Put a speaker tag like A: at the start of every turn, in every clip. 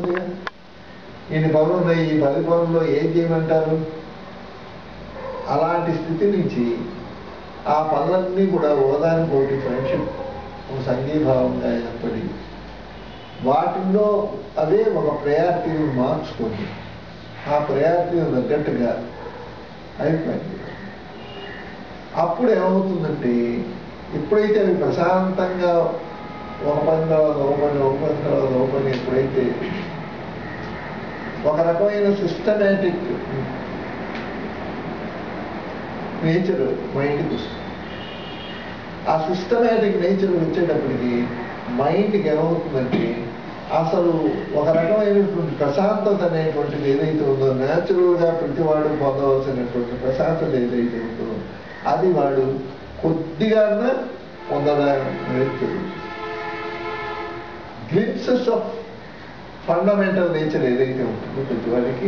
A: అయిపోతుంది. ఇన్ని పనులు ఉన్నాయి, ఈ 10 పనుల్లో ఏం చేయమంటారు? అలాంటి స్థితి నుంచి ఆ పనులన్నీ కూడా ఒకదానికొకటి ఫ్రెండ్షిప్ సంఘీభావంగా ఏర్పడి వాటిల్లో అదే ఒక ప్రయారిటీని మార్చుకొని ఆ ప్రయారిటీని తగ్గట్టుగా అయిపోయింది. అప్పుడు ఏమవుతుందంటే ఎప్పుడైతే అవి ప్రశాంతంగా ఒక పని తర్వాత ఒక పని, ఒక పని తర్వాత ఒక పని ఎప్పుడైతే ఒక రకమైన సిస్టమేటిక్ నేచర్ మైండ్కి వస్తుంది. ఆ సిస్టమేటిక్ నేచర్ వచ్చేటప్పటికి మైండ్కి ఏమవుతుందంటే అసలు ఒక రకమైనటువంటి ప్రశాంతత అనేటువంటిది ఏదైతే ఉందో, న్యాచురల్గా ప్రతివాడు పొందవలసినటువంటి ప్రశాంతత ఏదైతే ఉందో అది వాడు కొద్దిగా పొందడానికి గ్లింప్సెస్ ఆఫ్ ఫండమెంటల్ నేచర్ ఏదైతే ఉంటుందో ప్రతివాడికి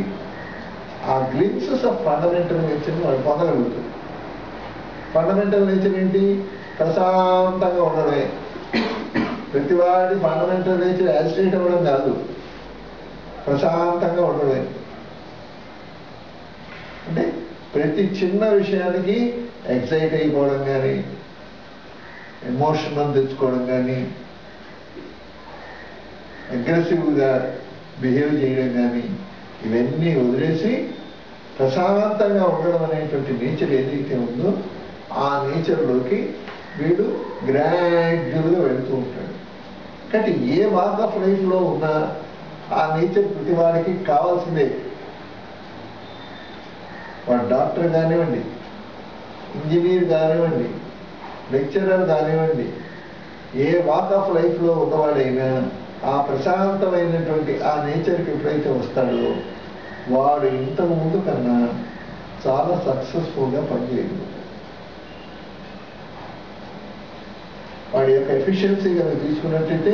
A: ఆ గ్లింప్సెస్ ఆఫ్ ఫండమెంటల్ నేచర్ని వాడు పొందగలుగుతుంది. ఫండమెంటల్ నేచర్ ఏంటి? ప్రశాంతంగా ఉండడమే. ప్రతివాడి ఫండమెంటల్ నేచర్ యాజిటేట్ అవ్వడం కాదు, ప్రశాంతంగా ఉండడమే. అంటే ప్రతి చిన్న విషయానికి ఎక్సైట్ అయిపోవడం కానీ, ఎమోషనల్ తెచ్చుకోవడం కానీ, అగ్రెసివ్గా బిహేవ్ చేయడం కానీ ఇవన్నీ వదిలేసి ప్రశాంతంగా ఉండడం అనేటువంటి నేచర్ ఏదైతే ఉందో ఆ నేచర్లోకి వీడు గ్రాడ్యువల్గా వెళుతూ ఉంటాడు. కాబట్టి ఏ వాక్ ఆఫ్ లైఫ్లో ఉన్నా ఆ నేచర్ ప్రతి వాడికి కావాల్సిందే. వాడు డాక్టర్ కానివ్వండి, ఇంజనీర్ కానివ్వండి, లెక్చరర్ కానివ్వండి, ఏ వాక్ ఆఫ్ లైఫ్లో ఉన్నవాడైనా ఆ ప్రశాంతమైనటువంటి ఆ నేచర్కి ఎప్పుడైతే వస్తాడో వాడు ఇంతకు ముందు కన్నా చాలా సక్సెస్ఫుల్గా పనిచేయగలడు. వాడి యొక్క ఎఫిషియన్సీ కనుక తీసుకున్నట్టయితే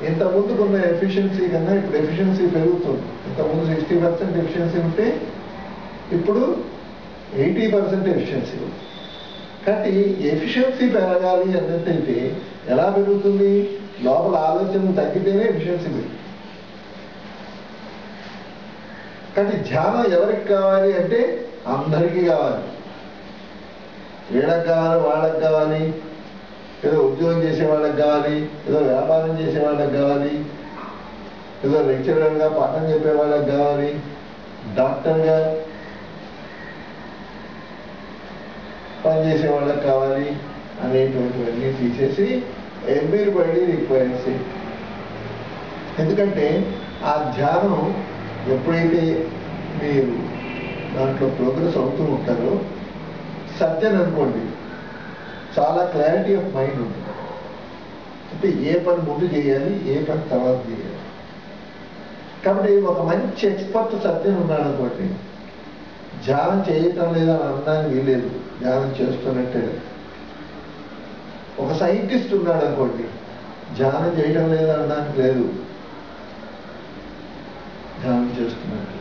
A: ఇంతకుముందుకున్న ఎఫిషియన్సీ కన్నా ఇప్పుడు ఎఫిషియన్సీ పెరుగుతుంది. ఇంతకుముందు 60% ఎఫిషియన్సీ ఉంటే ఇప్పుడు 80% ఎఫిషియన్సీ ఉంది. కాబట్టి ఎఫిషియన్సీ పెరగాలి అన్నట్టయితే ఎలా పెరుగుతుంది? లోపల ఆలోచనలు తగ్గితేనే ఎఫిషియన్సీ పెరుగుతుంది. కానీ ధ్యానం ఎవరికి కావాలి అంటే అందరికీ కావాలి. వీళ్ళకి కావాలి, వాళ్ళకి కావాలి, ఏదో ఉద్యోగం చేసే వాళ్ళకి కావాలి, ఏదో వ్యాపారం చేసే వాళ్ళకి కావాలి, ఏదో లెక్చరర్గా పాఠం చెప్పే వాళ్ళకి కావాలి, డాక్టర్గా పనిచేసే వాళ్ళకి కావాలి అనేటువంటివన్నీ తీసేసి ఎవ్రీబడీ రిక్వైర్స్ ఇట్. ఎందుకంటే ఆ ధ్యానం ఎప్పుడైతే మీరు దాంట్లో ప్రోగ్రెస్ అవుతూ ఉంటారో, సర్జన్ అనుకోండి చాలా క్లారిటీ ఆఫ్ మైండ్ ఉంటుంది. అంటే ఏ పని ముందు చేయాలి, ఏ పని తర్వాత చేయాలి. కాబట్టి ఒక మంచి ఎక్స్పర్ట్ సర్జన్ ఉన్నాడు అనుకోండి, ధ్యానం చేయటం లేదని అనడానికి వీలేదు, ధ్యానం చేస్తున్నట్టే. ఒక సైంటిస్ట్ ఉన్నాడు అనుకోండి, ధ్యానం చేయడం లేదనడానికి లేదు, ధ్యానం చేస్తున్నట్టు.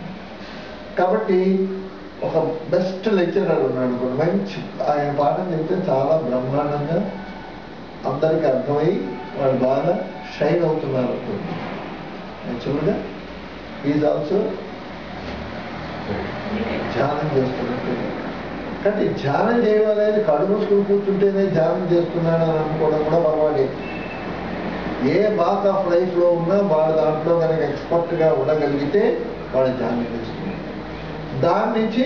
A: కాబట్టి ఒక బెస్ట్ లెక్చరర్ ఉన్నాడు అనుకోండి, మంచి ఆయన పాఠం చెప్తే చాలా బ్రహ్మాండంగా అందరికీ అర్థమై వాళ్ళు బాగా షైన్ అవుతున్నారు అనుకోండి. యాక్చువల్గా ఈజ్ ఆల్సో ధ్యానం చేస్తున్నట్టు. కాబట్టి ధ్యానం చేయడం అనేది కళ్ళు మూసుకుని కూర్చుంటేనే ధ్యానం చేస్తున్నాడు అని అనుకోవడం కూడా పొరపాటే. ఏ వాక్ ఆఫ్ లైఫ్లో ఉన్నా వాడు దాంట్లో కనుక ఎక్స్పర్ట్గా ఉండగలిగితే వాడు ధ్యానం చేస్తున్నాడు. దాని నుంచి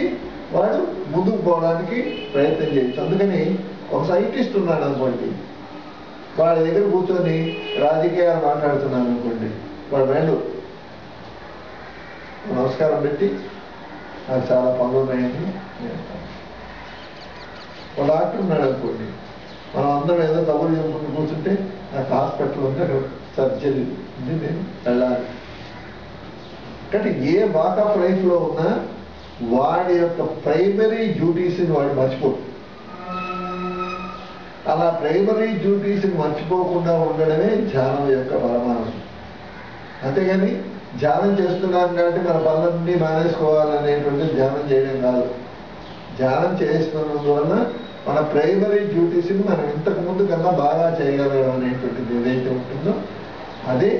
A: వాడు ముందుకు పోవడానికి ప్రయత్నం చేయొచ్చు. అందుకని ఒక సైంటిస్ట్ ఉన్నాడు అనుకోండి, వాడి దగ్గర కూర్చొని రాజకీయాలు మాట్లాడుతున్నాను అనుకోండి, వాడు వెళ్ళు నమస్కారం పెట్టి నాకు చాలా పనులు ఉన్నాయండి. ఒక డాక్టర్ ఉన్నాడు అనుకోండి, మనం అందరం ఏదో కబుర్లు చెప్పుకుంటూ కూర్చుంటే నాకు హాస్పిటల్ ఉంటే సర్జరీ ఉంది, నేను వెళ్ళాలి. కానీ ఏ వాక్ ఆఫ్ లైఫ్లో ఉన్నా వాడి యొక్క ప్రైమరీ డ్యూటీస్ని వాడు మర్చిపోడు. అలా ప్రైమరీ డ్యూటీస్ని మర్చిపోకుండా ఉండడమే ధ్యానం యొక్క పరమావధి. అంతేగాని ధ్యానం చేస్తున్నాం కాబట్టి మన పనులన్నీ మానేసుకోవాలనేటువంటి ధ్యానం చేయడం కాదు. ధ్యానం చేస్తున్నందువల్ల మన ప్రైమరీ డ్యూటీస్ని మనం ఇంతకు ముందు కన్నా బాగా చేయగలం అనేటువంటిది ఏదైతే ఉంటుందో అదే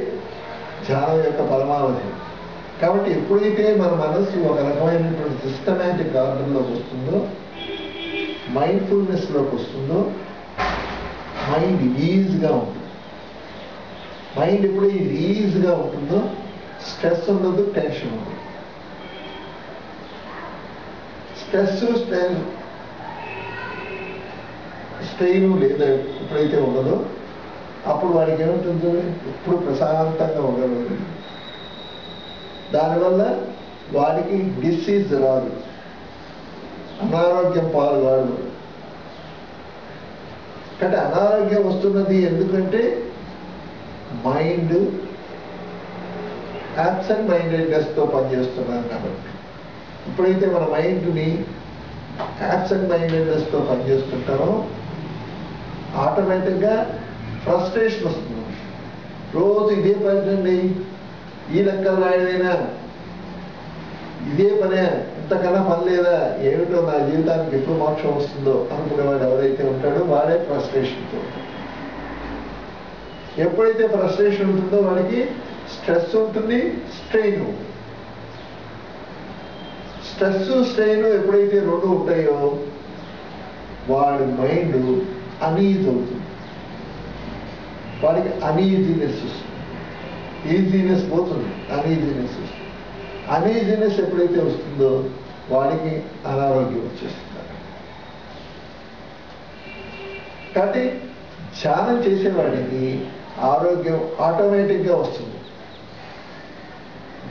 A: ధ్యానం యొక్క పరమావధి. కాబట్టి ఎప్పుడైతే మన మనస్సు ఒక రకమైనటువంటి సిస్టమేటిక్ ఆర్డర్లోకి వస్తుందో, మైండ్ఫుల్నెస్లోకి వస్తుందో, మైండ్ ఈజీగా ఉంటుంది. మైండ్ ఎప్పుడు ఈజీగా ఉంటుందో స్ట్రెస్ ఉండదు, టెన్షన్ ఉండదు. స్ట్రెస్ స్ట్రెయిన్ లేదా ఎప్పుడైతే ఉండదో అప్పుడు వాడికి ఏమవుతుందో ఎప్పుడు ప్రశాంతంగా ఉండదు. దానివల్ల వాడికి డిసీజ్ రాదు, అనారోగ్యం పాలు కాదు. కాబట్టి అనారోగ్యం వస్తున్నది ఎందుకంటే మైండ్ యాబ్సెంట్ మైండెడ్నెస్తో పనిచేస్తున్నాం కాబట్టి. ఎప్పుడైతే మన మైండ్ని యాబ్సెంట్ మైండెడ్నెస్తో పనిచేస్తుంటారో ఆటోమేటిక్గా ఫ్రస్ట్రేషన్ వస్తుంది. రోజు ఇదే పని, ఈ లెక్కలు రాయడైనా ఇదే పనే, ఇంతకన్నా పని లేదా, ఏమిటో నా జీవితానికి ఎప్పుడు మోక్షం వస్తుందో అనుకునేవాడు ఎవరైతే ఉంటాడో వాడే ఫ్రస్ట్రేషన్తో ఉంటాడు. ఎప్పుడైతే ఫ్రస్ట్రేషన్ ఉంటుందో వాడికి స్ట్రెస్ ఉంటుంది, స్ట్రెయిన్ ఉంటుంది. స్ట్రెస్ స్ట్రెయిన్ ఎప్పుడైతే రెండు ఉంటాయో వాడి మైండ్ అనీజ్ అవుతుంది, వాడికి అనీజీనెస్ వస్తుంది. ఈజీనెస్ పోతుంది, అనీజీనెస్ వస్తుంది. అనీజీనెస్ ఎప్పుడైతే వస్తుందో వాడికి అనారోగ్యం వచ్చేస్తుంది. కాబట్టి ధ్యానం చేసేవాడికి ఆరోగ్యం ఆటోమేటిక్గా వస్తుంది.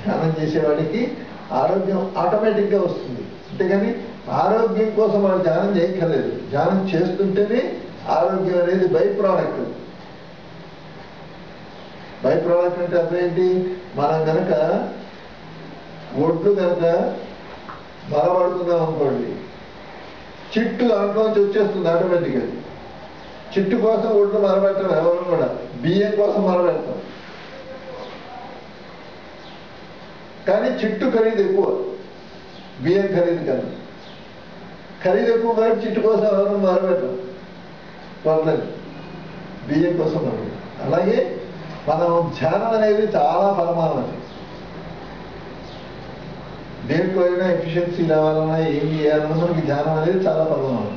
A: ధ్యానం చేసేవాడికి ఆరోగ్యం ఆటోమేటిక్గా వస్తుంది. అంతేగాని ఆరోగ్యం కోసం వాడు ధ్యానం చేయక్కర్లేదు. ధ్యానం చేస్తుంటేనే ఆరోగ్యం అనేది బై ప్రోడక్ట్. బై ప్రోడక్ట్ అంటే అర్థం ఏంటి? మనం కనుక ఒడ్లు కనుక బలపడుతున్నాం అనుకోండి, చిట్టు దాంట్లోంచి వచ్చేస్తుంది ఆటోమేటిక్గా. చిట్టు కోసం ఒడ్లు మరబెట్టడం ఎవరు కూడా, బియ్యం కోసం మరబెడతాం. కానీ చిట్టు ఖరీదు ఎక్కువ, బియ్యం ఖరీదు కన్నా. ఖరీదు ఎక్కువ కాబట్టి చిట్టు కోసం ఎవరు మరబెట్టం, పర్లేదు, బియ్యం కోసం మరబెట్టం. అలాగే మనం ధ్యానం అనేది చాలా పరమానం. దేంట్లో అయినా ఎఫిషియన్సీ రావాలన్నా ఏం చేయాలన్నా మనకి ధ్యానం అనేది చాలా పరమానం.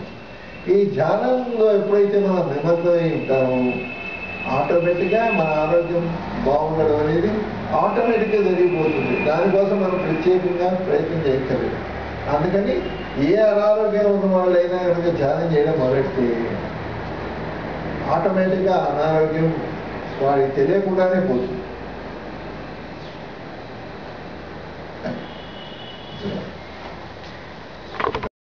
A: ఈ ధ్యానంలో ఎప్పుడైతే మనం నిమగ్నమై ఉంటామో ఆటోమేటిక్గా మన ఆరోగ్యం బాగుండడం అనేది ఆటోమేటిక్గా జరిగిపోతుంది. దానికోసం మనం ప్రత్యేకంగా ప్రయత్నం చేయక్కర్లేదు. అందుకని ఏ అనారోగ్యం ఉన్న వాళ్ళైనా కనుక ధ్యానం చేయడం మొదలెడితే ఆటోమేటిక్గా అనారోగ్యం వాడికి తెలియకుండానే పోతుంది.